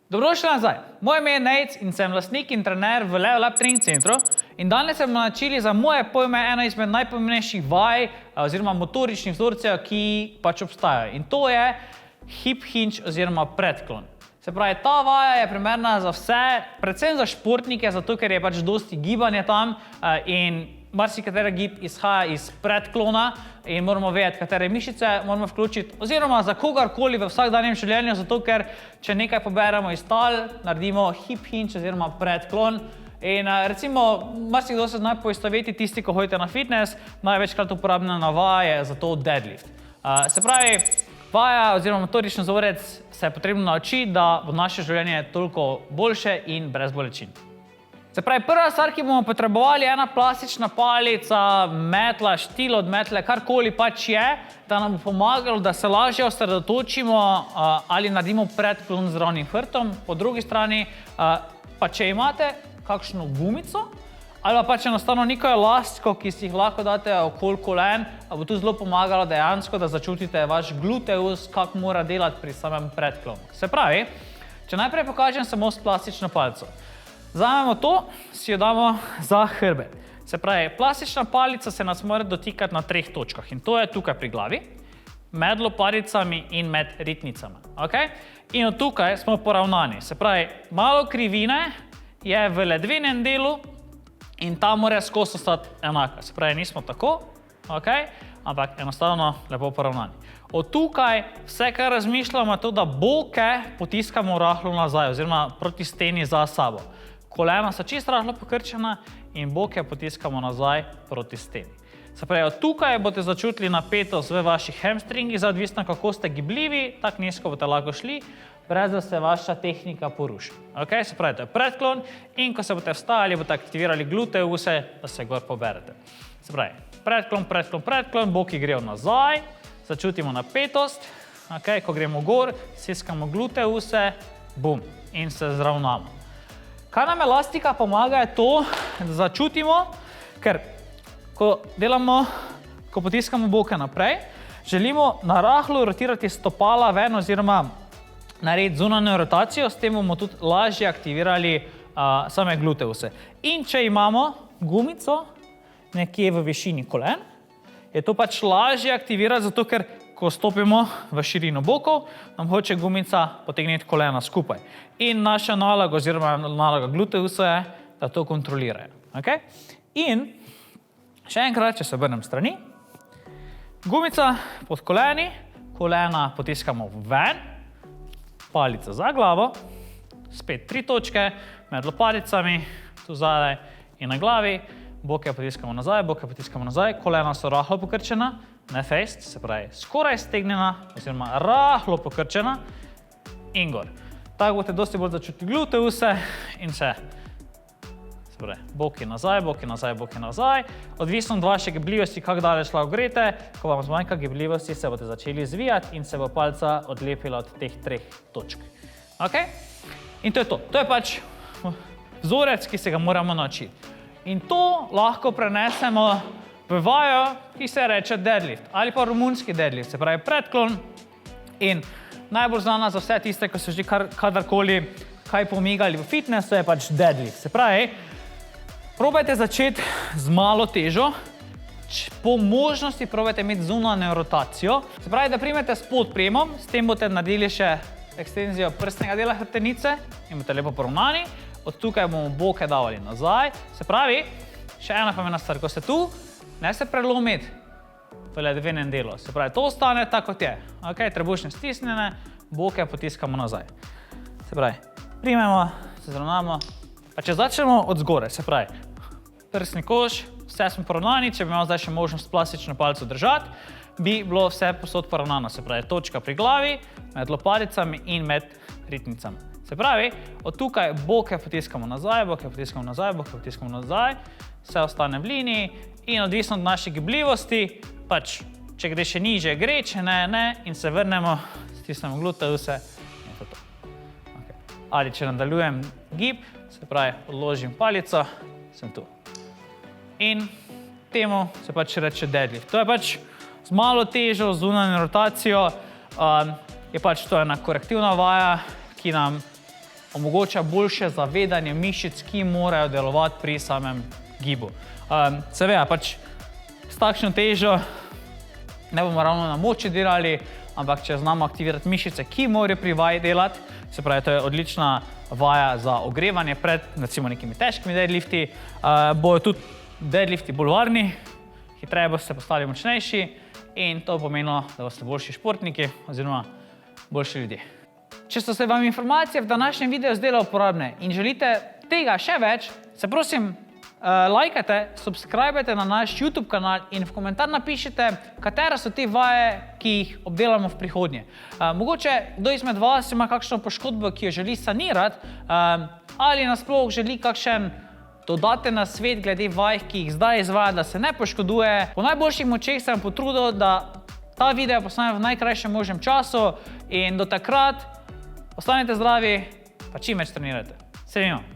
Dobrodošli nazaj. Moje ime je Nejc in sem lastnik in trener v Level Up Training Centru. In danes se bomo naučili za moje pojme ena izmed najpomembnejših vaj oziroma motoričnih vzorcev, ki pač obstajajo. In to je hip hinge oziroma predklon. Se pravi, ta vaja je primerna za vse, predvsem za športnike, zato ker je pač dosti gibanja tam in marsikatera gib izhaja iz predklona in moramo vedeti, katere mišice moramo vključiti, oziroma za kogarkoli v vsakdanjem življenju, zato ker če nekaj poberemo iz tal, naredimo hip hinge oziroma predklon. In recimo, marsikdo se zna poistoveti tisti, ko hodite na fitness, največkrat uporabljena vaja je za to deadlift. Se pravi, vaja oziroma motorični vzorec se je potrebno naučiti, da bo naše življenje toliko boljše in brez bolečin. Se pravi, prva stvar, ki bomo potrebovali, je ena plastična palica, metla, štil od metle, karkoli pač je, da nam bo pomagalo, da se lažje osredotočimo ali naredimo predklon z ravnim hrbtom. Po drugi strani, pa če imate kakšno gumico ali pa pač enostavno neko elastiko, ki si jih lahko date okoli kolen, bo tu zelo pomagalo dejansko, da začutite vaš gluteus, kako mora delati pri samem predklonu. Se pravi, če najprej pokažem samo s plastično palico. Vzamemo to, si jo damo za hrbet. Se pravi, plastična palica se nas mora dotikati na 3 točkah in to je tukaj pri glavi, med loparicami in med ritnicami. Okay? In od tukaj smo poravnani. Se pravi, malo krivine je v ledvenem delu in ta mora skozi ostati enaka. Se pravi, nismo tako, okay? Ampak enostavno lepo poravnani. Od tukaj vse, kar razmišljamo, je to, da boke potiskamo rahlo nazaj oziroma proti steni za sabo. Kolena so čisto rahlo pokrčena in boke potiskamo nazaj proti steni. Se pravi, od tukaj boste začutili napetost v vaših hamstringih, odvisno kako ste gibljivi, tako nizko boste lahko šli, brez da se vaša tehnika poruši. Okay? Se pravi, to je predklon in ko se boste vstajali, boste aktivirali gluteuse, da se gor poberete. Se pravi, predklon, predklon, predklon, boki grejo nazaj, začutimo napetost, okay? Ko gremo gor, stiskamo gluteuse, bum, in se zravnamo. Kaj nam elastika pomaga je to, da začutimo, ker ko potiskamo boke naprej, želimo narahlo rotirati stopala ven oziroma narediti zunanjo rotacijo, s tem bomo tudi lažje aktivirali same gluteuse. In če imamo gumico nekje v višini kolen, je to pač lažje aktivirati, zato ker ko stopimo v širino bokov, nam hoče gumica potegniti kolena skupaj. In naša naloga oziroma naloga gluteusa je, da to kontrolirajo. Okay? In še enkrat, če se obrnem strani, gumica pod koleni, kolena potiskamo ven, palica za glavo, spet 3 točke, med loparicami, tu zadaj in na glavi, boke potiskamo nazaj, kolena so rahlo pokrčena, ne fejst, se pravi skoraj stegnjena oziroma rahlo pokrčena in gor. Tako boste dosti bolj začutili gluteuse in se pravi, boki nazaj, boki nazaj, boki nazaj. Odvisno od vaše gibljivosti, kako daleč lahko greste, ko vam zmanjka gibljivosti, se boste začeli zvijati in se bo palica odlepila od teh 3 točk. Okay? In to je to. To je pač vzorec, ki se ga moramo naučiti. In to lahko prenesemo v vajo, ki se reče deadlift ali pa romunski deadlift, se pravi predklon in najbolj znana za vse tiste, ko so že kadarkoli kaj pomigali v fitnessu, je pač deadlift. Se pravi, probajte začeti z malo težo, po možnosti probajte imeti zunanjo rotacijo. Se pravi, da primete s podpremom, s tem boste naredili še ekstenzijo prstnega dela hrbtenice in boste lepo poravnani. Od tukaj bomo boke davali nazaj. Se pravi, še ena pomembna stvar, ko ste tu, ne se prelomiti v ledvenem delu. Se pravi, to ostane tako, kot je. Okay? Trebušne stisnjene, boke potiskamo nazaj. Se pravi, primemo, se zravnamo. Pa če začnemo od zgore, se pravi, prsni koš, vse smo poravnani, če bi imel zdaj še možnost plastično palico držati, bi bilo vse posod poravnano. Se pravi, točka pri glavi, med loparicami in med ritnicami. Se pravi, od tukaj boke potiskamo nazaj, boke potiskamo nazaj, boke potiskamo nazaj, vse ostane v liniji in odvisno od naše gibljivosti, pač, če gre še nižje, gre, če ne, in se vrnemo, stisnemo gluteuse in to. Okay. Ali če nadaljujem gib, se pravi, odložim palico, sem tu. In temu se pač reče deadlift. To je pač z malo težo, z zunanjo rotacijo, je pač to ena korektivna vaja, ki nam omogoča boljše zavedanje mišic, ki morajo delovati pri samem gibu. Seveda, pač s takšno težo ne bomo ravno na moči delali, ampak če znamo aktivirati mišice, ki morajo pri vaji delati, se pravi, to je odlična vaja za ogrevanje pred, recimo, nekimi težkimi deadlifti, bojo tudi deadlifti bolj varni, hitreje boste postali močnejši in to pomenilo, da boste boljši športniki oziroma boljši ljudje. Če so se vam informacije v današnjem videu zdele uporabne in želite tega še več, se prosim, lajkajte, subscribajte na naš YouTube kanal in v komentar napišite, katere so te vaje, ki jih obdelamo v prihodnje. Mogoče kdo izmed vas ima kakšno poškodbo, ki jo želi sanirati, ali nasploh želi kakšen dodaten nasvet glede vaj, ki jih zdaj izvaja, da se ne poškoduje. Po najboljših močeh sem potrudil, da ta video posnamem v najkrajšem možnem času in do takrat ostanite zdravi, pa čim več trenirajte. Se vidimo!